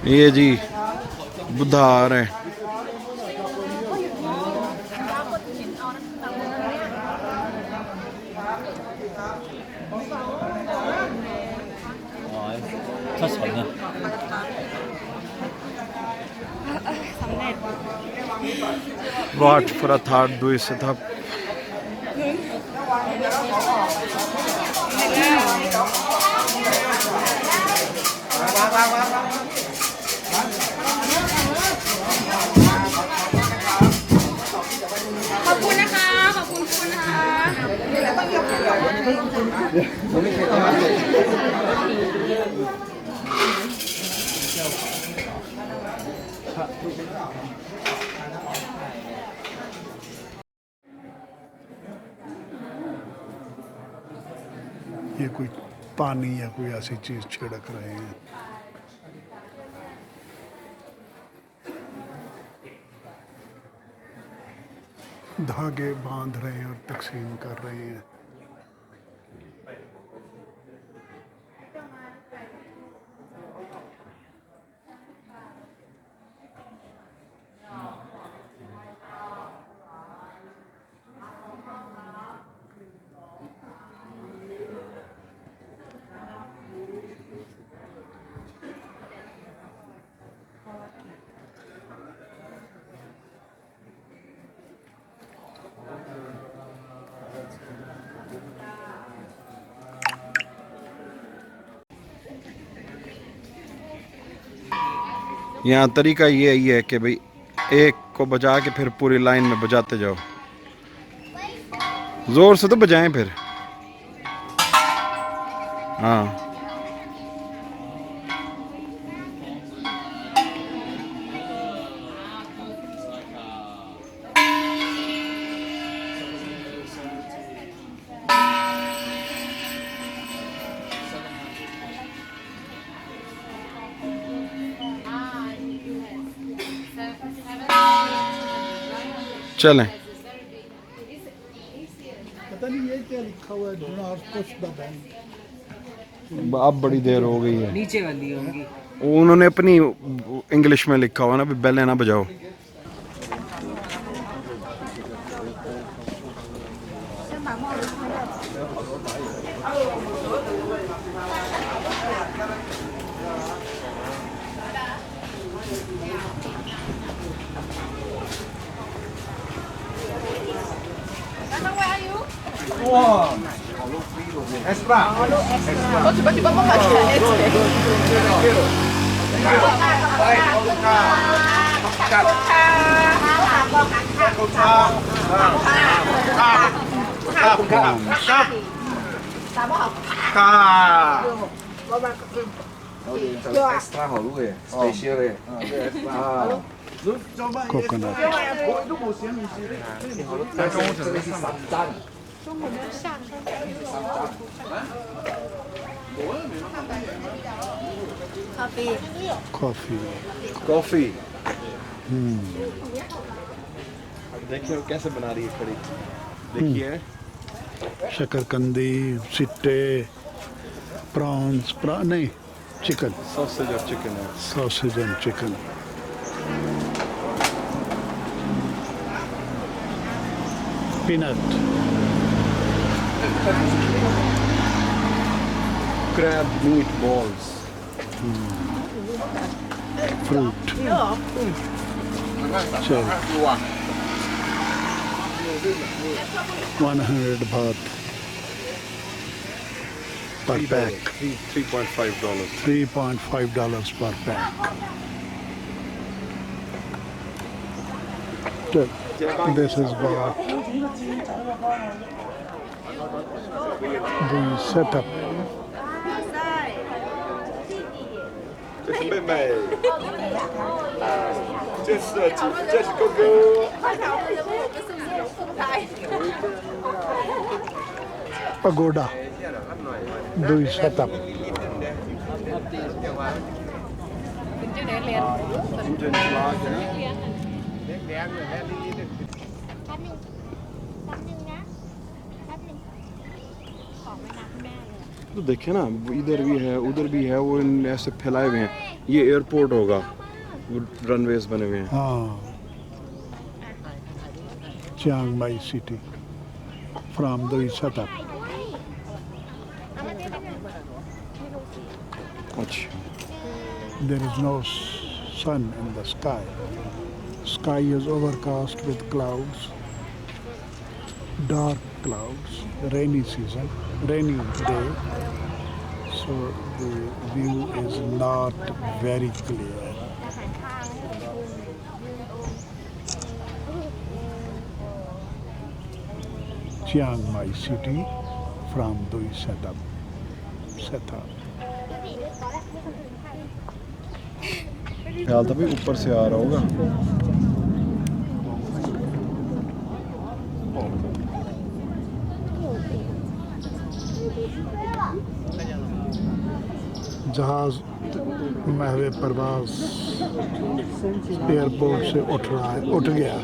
یہ جی بدھا آ رہے ہیں. واٹ فرا تھاٹ دوئی ستھپ. یہ کوئی پانی یا کوئی ایسی چیز چھڑک رہے ہیں. دھاگے باندھ رہے ہیں اور تقسیم کر رہے ہیں. یہاں طریقہ یہ ہے کہ بھئی ایک کو بجا کے پھر پوری لائن میں بجاتے جاؤ. زور سے تو بجائیں پھر. ہاں چلیں. پتہ نہیں یہ کیا لکھا ہوا ہے. Do not push the button. اب بڑی دیر ہو گئی ہے. نیچے والی ہوں گی. انہوں نے اپنی انگلش میں لکھا ہوا نا بھی بیلیں نہ بجاؤ. Oh, tiba-tiba mau nggak kita extra 好录耶 ，special 耶。Coconut. 这个是3站。Coffee. کافی. دیکھیے وہ کیسے بنا رہی ہے کھڑی. دیکھیے شکرکندی, سٹے, پرانس, نہیں چکن, ساسیج اور چکن ہے. Sausage and chicken. پینٹ. Crab meatballs. فروٹ. چل 100 baht per pack. $3.5. $3.5 per pack. This is Wat Doi Suthep. Pagoda Doi Suthep. تو دیکھیں نا ادھر بھی ہے ادھر بھی ہے, وہ ایسے پھیلائے ہوئے ہیں. یہ ایئرپورٹ ہوگا, رن ویز بنے ہوئے ہیں. ہاں, چیانگ مائی سٹی فرام دوئی سطح. اچھا, There is no sun in the sky. Sky is overcast with clouds, dark clouds, rainy season, rainy day. So the view is not very clear. Chiang Mai city from Doi Suthep. خیال تھا بھائی اوپر سے آ رہا ہوگا. جہاز محو پرواز ایئرپورٹ سے اٹھ گیا.